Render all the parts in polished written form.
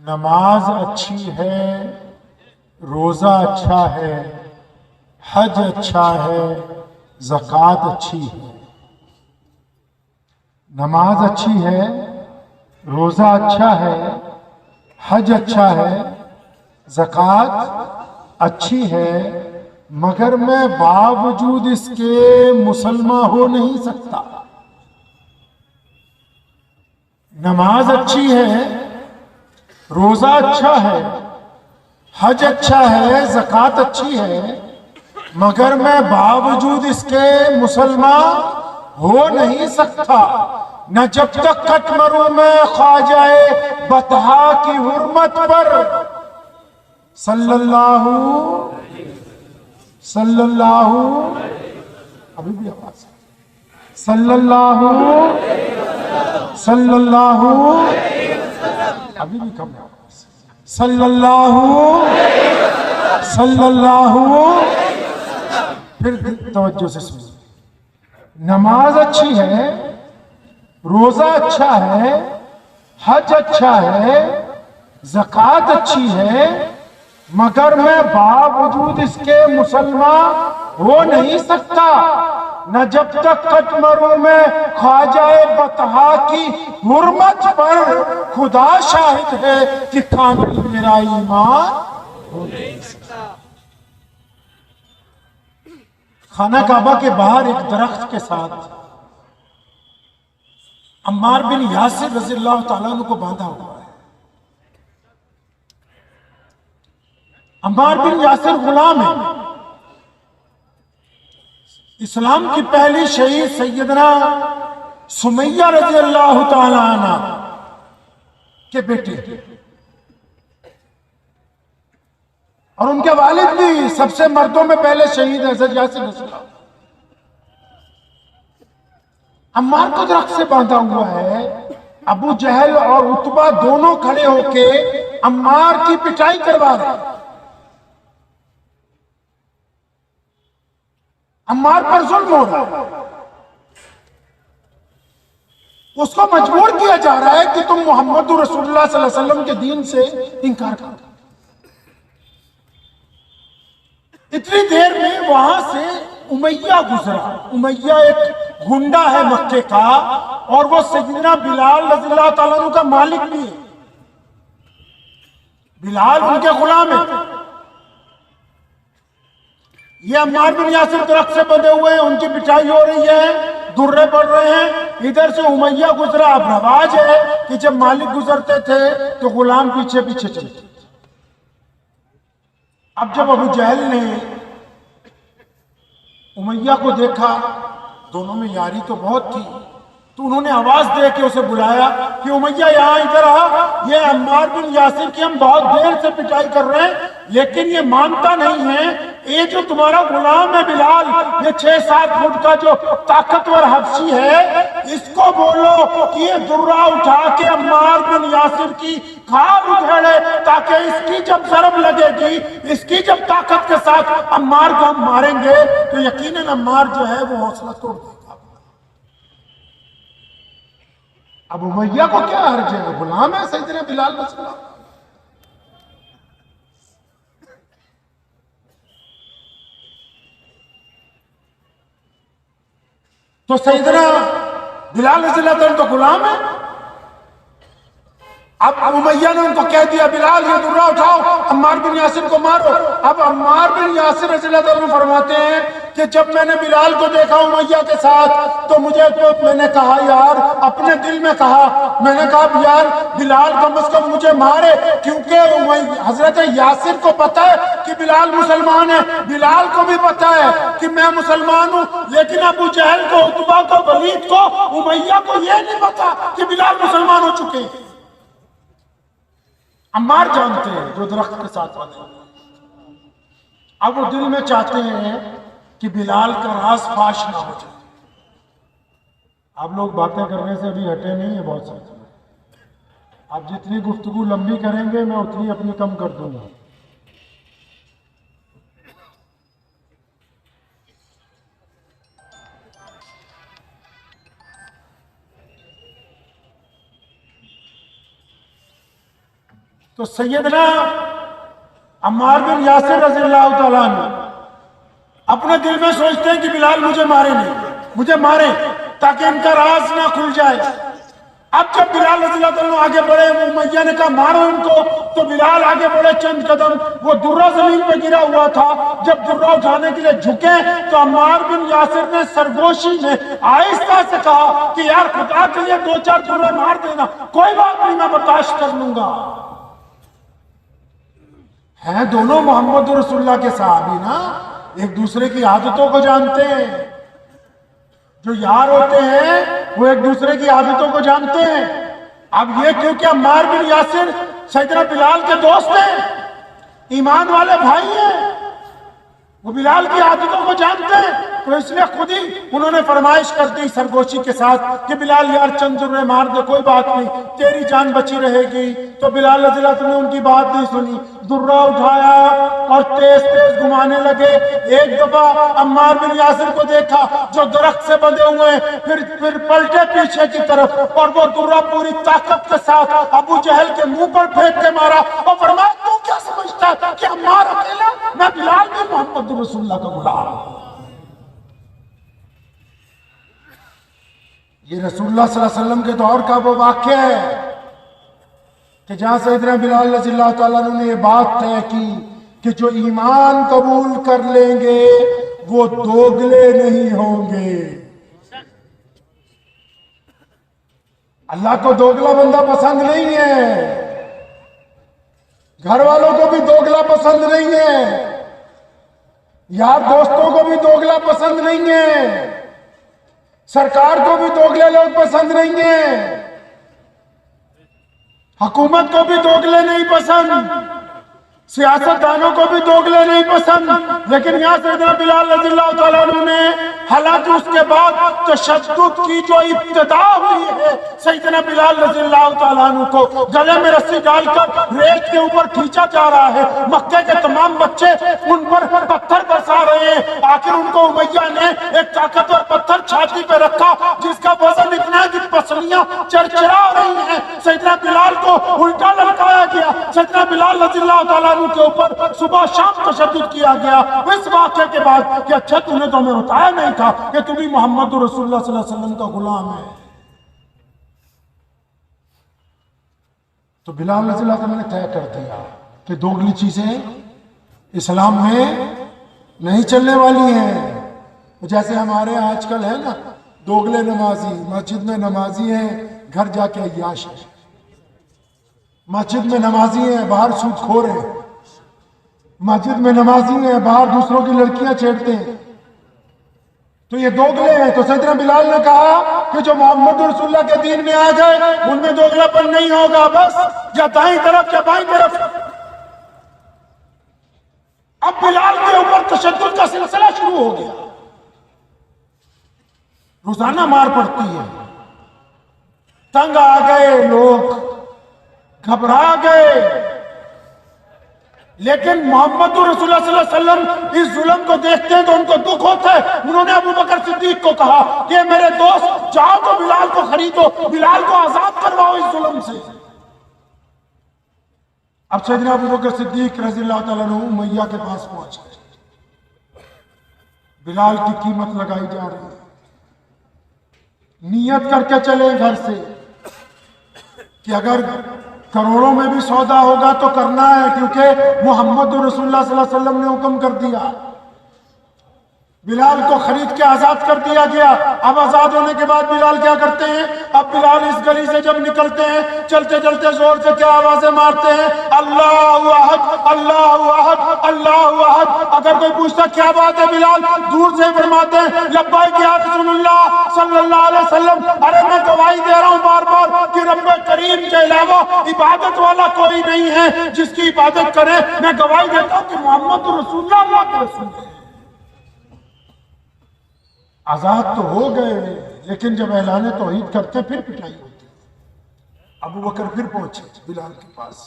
نماز اچھی ہے، روزہ اچھا ہے، حج اچھا ہے، زکوٰۃ اچھی ہے۔ نماز اچھی ہے، روزہ اچھا ہے، حج اچھا ہے، زکوٰۃ اچھی ہے، مگر میں باوجود اس کے مسلمان ہو نہیں سکتا۔ نماز اچھی ہے، روزہ اچھا ہے، حج اچھا ہے، زکوٰۃ اچھی ہے، مگر میں باوجود اس کے مسلمان ہو نہیں سکتا، نہ جب تک کٹ مروں میں خواجہ بطحا کی حرمت پر صلی اللہ ابھی بھی آواز ہے، صلی اللہ ابھی بھی کم ہے، صلی اللہ پھر توجہ سے سنو۔ نماز اچھی ہے، روزہ اچھا ہے، حج اچھا ہے، زکوٰۃ اچھی ہے، مگر میں باوجود اس کے مسلمان ہو نہیں سکتا، نہ جب تک کٹ مروں میں خواجہ بطحا کی حرمت پر خدا شاہد ہے کہ کامل میرا ایمان ہو نہیں سکتا۔ خانہ کعبہ کے باہر ایک درخت کے ساتھ عمار بن یاسر رضی اللہ تعالیٰ عنہ کو باندھا ہوا ہے۔ عمار بن یاسر غلام ہے، اسلام کی پہلی شہید سیدنا سمیہ رضی اللہ تعالیٰ عنہ کے بیٹے، اور ان کے والد بھی سب سے مردوں میں پہلے شہید ہیں، حضرت یاسر رضی اللہ۔ عمار کو درخت سے باندھا ہوا ہے، ابو جہل اور عتبہ دونوں کھڑے ہو کے عمار کی پٹائی کروا رہے ہیں، عمار پر ظلم ہو رہا ہے، اس کو مجبور کیا جا رہا ہے کہ تم محمد رسول اللہ صلی اللہ علیہ وسلم کے دین سے انکار کرو۔ اتنی دیر میں وہاں سے امیہ گزرا۔ امیہ ایک گنڈا ہے مکے کا، اور وہ سیدنا بلال رضی اللہ تعالیٰ عنہ کا مالک بھی ہے، بلال ان کے غلام ہے۔ یہ عمار بن یاسر درخت سے بندھے ہوئے ہیں، ان کی پٹائی ہو رہی ہے، درے پڑ رہے ہیں، ادھر سے امیہ گزرا۔ اب رواج ہے کہ جب مالک گزرتے تھے تو غلام پیچھے پیچھے چلتے تھے۔ اب جب ابو جہل نے امیہ کو دیکھا، دونوں میں یاری تو بہت تھی، تو انہوں نے آواز دے کے اسے بلایا کہ امیہ یہاں ادھر آ، یہ عمار بن یاسر کی ہم بہت دیر سے پٹائی کر رہے ہیں لیکن یہ مانتا نہیں ہے، یہ جو تمہارا غلام ہے بلال، یہ 6-7 فٹ کا جو طاقتور حبشی ہے، اس کو بولو کہ یہ درہ اٹھا کے عمار بن یاسر کی کھال ادھیڑے، تاکہ اس کی جب ضرب لگے گی، اس کی جب طاقت کے ساتھ عمار کو ہم ماریں گے تو یقیناً عمار جو ہے وہ حوصلہ توڑ دے گا۔ اب امیہ کو کیا حرج ہے، غلام ہے سیدنا بلال رضی اللہ۔ تو سیدنا بلال رضی اللہ عنہ تو غلام ہے۔ اب امیہ نے ان کو کہہ دیا بلال یہ درہ اٹھاؤ، عمار بن یاسر کو مارو۔ اب عمار بن یاسر رضی اللہ عنہ فرماتے ہیں کہ جب میں نے بلال کو دیکھا امیہ کے ساتھ تو میں نے کہا یار، اپنے دل میں کہا، میں نے کہا یار بلال کم از کم مجھے مارے، کیونکہ حضرت یاسر کو پتا ہے کہ بلال مسلمان ہے، بلال کو بھی پتا ہے کہ میں مسلمان ہوں، لیکن ابو جہل کو، عتبہ کو، ولید کو، امیہ کو یہ نہیں پتا کہ بلال مسلمان ہو چکے ہیں۔ عمار جانتے ہیں جو درخت کے ساتھ بندھے ہیں۔ اب وہ دل میں چاہتے ہیں کہ بلال کا راز فاش نہ ہو جائے۔ آپ لوگ باتیں کرنے سے ابھی ہٹے نہیں ہیں بہت سارے، آپ جتنی گفتگو لمبی کریں گے میں اتنی اپنی کم کر دوں گا۔ تو سیدنا عمار بن یاسر رضی اللہ تعالیٰ عنہ اپنے دل میں سوچتے ہیں کہ بلال مجھے مارے نہیں، مجھے مارے تاکہ ان کا راز نہ کھل جائے۔ اب جب بلال رضی اللہ تعالیٰ عنہ آگے بڑھے، امیہ نے کہا مارو ان کو، تو بلال آگے بڑھے چند قدم، وہ درہ زمین پہ گرا ہوا تھا، جب درہ اٹھانے کے لیے جھکے تو عمار بن یاسر نے سرگوشی میں آہستہ سے کہا کہ یار خدا کے لیے 2-4 درہ مار دینا، کوئی بات نہیں، میں برداشت کر لوں گا۔ ہیں دونوں محمد رسول اللہ کے صحابی نا، ایک دوسرے کی عادتوں کو جانتے ہیں، جو یار ہوتے ہیں وہ ایک دوسرے کی عادتوں کو جانتے ہیں۔ اب یہ کیونکہ عمار بن یاسر سیدنا بلال کے دوست ہیں، ایمان والے بھائی ہیں، وہ بلال کی عادتوں کو جانتے ہیں، تو اس لیے خود ہی انہوں نے فرمائش کر دی سرگوشی کے ساتھ کہ بلال یار چند درے مار دے، کوئی بات نہیں، تیری جان بچی رہے گی۔ تو بلال رضی اللہ عنہ نے ان کی بات نہیں سنی، درہ اٹھایا اور تیز تیز گھمانے لگے۔ ایک دفعہ عمار بن یاسر کو دیکھا جو درخت سے بندھے ہوئے ہیں، پھر پلٹے پیچھے کی طرف اور وہ درہ پوری طاقت کے ساتھ ابو جہل کے منہ پر پھینک کے مارا اور فرمایا تو کیا سمجھتا ہے کہ عمار اکیلا؟ میں بلال بن محمد رسول اللہ کا غلام ہوں۔ یہ رسول اللہ صلی اللہ علیہ وسلم کے دور کا وہ واقعہ ہے کہ جہاں سیدنا بلال رضی اللہ تعالیٰ عنہ نے یہ بات طے کی کہ جو ایمان قبول کر لیں گے وہ دوگلے نہیں ہوں گے۔ اللہ کو دوگلا بندہ پسند نہیں ہے، گھر والوں کو بھی دوگلا پسند نہیں ہے، یار دوستوں کو بھی دوگلا پسند نہیں ہے، سرکار کو بھی دوگلے لوگ پسند نہیں ہیں، حکومت کو بھی دوگلے نہیں پسند، سیاست دانوں کو بھی دوگلے نہیں پسند، لیکن یہاں سیدنا بلال رضی اللہ تعالیٰ عنہ نے، حالانکہ اس کے بعد تشدد کی جو ابتدا ہوئی ہے، سیدنا بلال رضی اللہ تعالیٰ عنہ کو گلے میں رسی ڈال کر ریت کے اوپر کھینچا جا رہا ہے، مکے کے تمام بچے ان پر پتھر برسا رہے ہیں، آخر ان کو امیہ نے ایک طاقتور پتھر چھاتی پہ رکھا جس کا وزن اتنا ہے کہ پسلیاں چرچرا رہی ہیں، سیدنا بلال کو الٹا لٹکایا گیا، سیدنا بلال رضی اللہ تعالیٰ عنہ کے اوپر صبح شام تشدد کیا گیا۔ اس واقعے کے بعد کہ اچھا تم نے تو ہمیں بتایا نہیں تھا کہ تم ہی محمد رسول اللہ صلی اللہ علیہ وسلم کا غلام ہے۔ تو بلال رضی اللہ تعالیٰ نے طے کر دیا کہ دوگلی چیزیں اسلام میں نہیں چلنے والی ہیں۔ جیسے ہمارے آج کل ہے نا دوگلے نمازی، مسجد میں نمازی ہیں، گھر جا کے عیاش ہیں، مسجد میں نمازی ہیں، باہر سود خور ہیں، مسجد میں نمازی ہیں، باہر دوسروں کی لڑکیاں چھیڑتے ہیں، تو یہ دوگلے ہیں۔ تو سیدنا بلال نے کہا کہ جو محمد رسول اللہ کے دین میں آ گئے ان میں دوگلا پن نہیں ہوگا، بس یا دائیں طرف یا بائیں طرف۔ اب بلال کے اوپر تشدد کا سلسلہ شروع ہو گیا، روزانہ مار پڑتی ہے، تنگ آ گئے لوگ، گھبرا گئے، لیکن محمد رسول اللہ صلی اللہ علیہ وسلم اس ظلم کو دیکھتے ہیں تو ان کو دکھ ہوتا ہے۔ انہوں نے ابو بکر صدیق کو کہا کہ میرے دوست جاؤ تو بلال کو خریدو، بلال کو آزاد کرواؤ اس ظلم سے۔ اب سیدنا ابو بکر صدیق رضی اللہ تعالیٰ عنہ امیہ کے پاس پہنچ گئے، بلال کی قیمت لگائی جا رہی ہے، نیت کر کے چلے گھر سے کہ اگر کروڑوں میں بھی سودا ہوگا تو کرنا ہے، کیونکہ محمد رسول اللہ صلی اللہ علیہ وسلم نے حکم کر دیا۔ بلال کو خرید کے آزاد کر دیا گیا۔ اب آزاد ہونے کے بعد بلال کیا کرتے ہیں؟ اب بلال اس گلی سے جب نکلتے ہیں چلتے چلتے زور سے کیا آوازیں مارتے ہیں؟ اللہ احد اللہ احد اللہ احد۔ اگر کوئی پوچھتا کیا بات ہے بلال، دور سے فرماتے ہیں لبیک یا رسول اللہ صلی اللہ علیہ وسلم، ارے میں گواہی دے رہا ہوں بار بار کہ رب کریم کے علاوہ عبادت والا کوئی نہیں ہے، جس کی عبادت کرے میں گواہی دیتا ہوں کہ محمد رسول اللہ کے رسول ہے۔ آزاد تو ہو گئے، لیکن جب اعلان توحید کرتے پھر پٹائی ہوتی۔ ابو بکر پھر پہنچے بلال کے پاس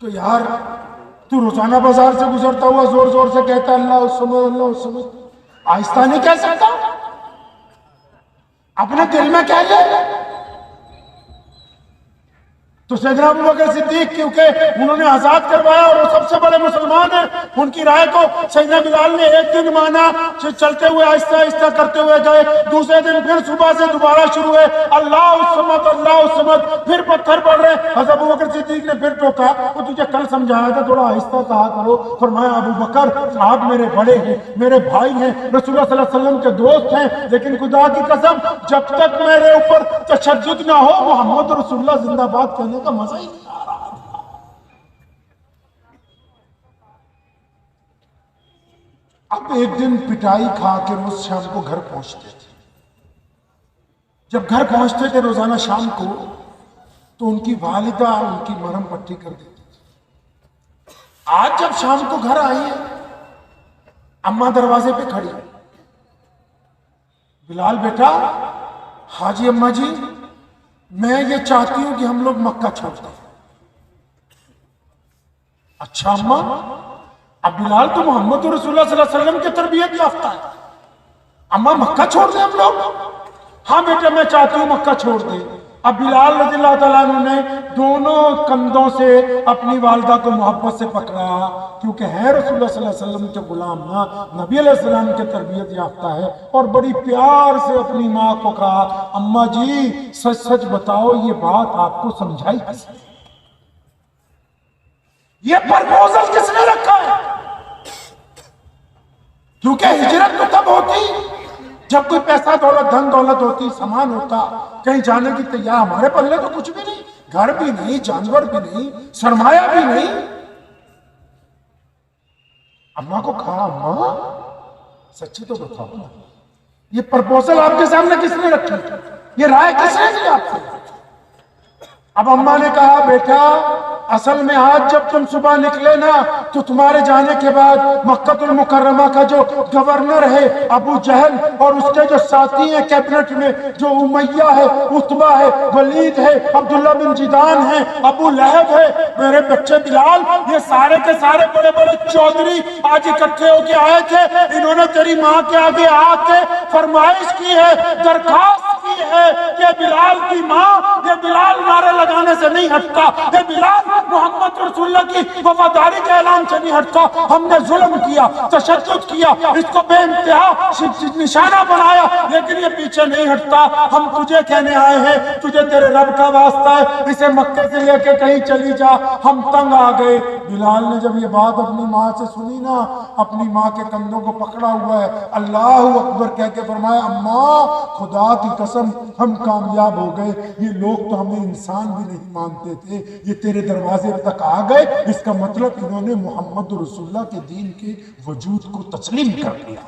کہ یار تو روزانہ بازار سے گزرتا ہوا زور زور سے کہتا اللہ الصمد اللہ الصمد، آہستہ نہیں کہہ سکتا؟ اپنے دل میں کہہ لے۔ تو سیدنا ابو بکر صدیق کیونکہ انہوں نے آزاد کروایا اور وہ سب سے بڑے مسلمان ہیں، ان کی رائے کو سیدنا بلال نے ایک دن مانا، چلتے ہوئے آہستہ آہستہ کرتے ہوئے گئے، دوسرے دن پھر صبح سے دوبارہ شروع ہوئے، اللہ الصمد اللہ الصمد، پھر پتھر پڑ رہے۔ حضرت ابو بکر صدیق نے پھر ٹوکا، وہ تجھے کل سمجھایا تھا تھوڑا آہستہ کہا کرو۔ فرمایا ابو بکر آپ میرے بڑے ہیں، میرے بھائی ہیں، رسول اللہ صلی اللہ علیہ وسلم کے دوست ہیں، لیکن خدا کی قسم جب تک میرے اوپر تشدد نہ ہو محمد رسول اللہ زندہ باد کہنے کا مزہ ہی نہیں آ رہا تھا۔ اب ایک دن پٹائی کھا کے روز شام کو گھر پہنچتے تھے۔ جب گھر پہنچتے تھے روزانہ شام کو تو ان کی والدہ ان کی مرہم پٹی کر دیتی تھی۔ آج جب شام کو گھر آئی اماں دروازے پہ کھڑی، بلال بیٹا، ہاں جی اماں جی، میں یہ چاہتی ہوں کہ ہم لوگ مکہ چھوڑ دیں۔ اچھا اماں، اب بلال تو محمد رسول اللہ صلی اللہ علیہ وسلم کی تربیت یافتہ ہے، اماں مکہ چھوڑ دیں ہم لوگ؟ ہاں بیٹا میں چاہتی ہوں مکہ چھوڑ دیں۔ اب بلال رضی اللہ تعالیٰ عنہ نے دونوں کندھوں سے اپنی والدہ کو محبت سے پکڑا، کیونکہ ہے رسول اللہ صلی اللہ علیہ وسلم کے غلام، نہ نبی علیہ السلام کے تربیت یافتہ ہے، اور بڑی پیار سے اپنی ماں کو کہا اماں جی سچ سچ بتاؤ یہ بات آپ کو سمجھائی کس نے؟ یہ پرپوزل کس نے رکھا ہے؟ کیونکہ ہجرت تو تب ہوتی جب کوئی پیسہ دولت دھن دولت ہوتی، سامان ہوتا، کہیں جانے کی تیار، ہمارے پلے تو کچھ بھی نہیں، گھر بھی نہیں، جانور بھی نہیں، سرمایہ بھی نہیں۔ اماں کو کہا اماں سچی تو بتاؤ نا، یہ پرپوزل آپ کے سامنے کس نے رکھی؟ یہ رائے کس نے دی آپ سے؟ اب اماں نے کہا بیٹا اصل میں آج جب تم صبح نکلے نا تو تمہارے جانے کے بعد مکہ المکرمہ کا جو گورنر ہے ابو جہل اور اس کے جو ساتھی ہیں کیبنٹ میں، جو امیہ ہے، عتبہ ہے، ولید ہے، عبداللہ بن جدان ہے، ابو لہب ہے، میرے بچے بلال، یہ سارے کے سارے بڑے بڑے چودھری آج اکٹھے ہو کے آئے تھے۔ انہوں نے تیری ماں کے آگے آ کے فرمائش کی ہے، درخواست کی ہے کہ بلال کی ماں، یہ بلال نعرے لگانے سے نہیں ہٹتا، یہ بلال محمد رسول اللہ کی وفاداری کے اعلان سے نہیں ہٹتا، ہم نے ظلم کیا، تشدد کیا، اس کو بے انتہا نشانہ بنایا، لیکن یہ پیچھے نہیں ہٹتا، ہم تجھے کہنے آئے ہیں، تجھے تیرے رب کا واسطہ ہے، اسے مکے سے لے کے کہیں چلی جا، ہم تنگ آ گئے۔ بلال نے جب یہ بات اپنی ماں سے سنی نا، اپنی ماں کے کندھوں کو پکڑا ہوا ہے، اللہ اکبر کہہ کے فرمایا اماں خدا کی قسم ہم کامیاب ہو گئے، یہ لوگ تو ہمیں انسان بھی نہیں مانتے تھے، یہ تیرے دروازے تک آ گئے، اس کا مطلب انہوں نے محمد رسول اللہ کے دین کے وجود کو تسلیم کر لیا۔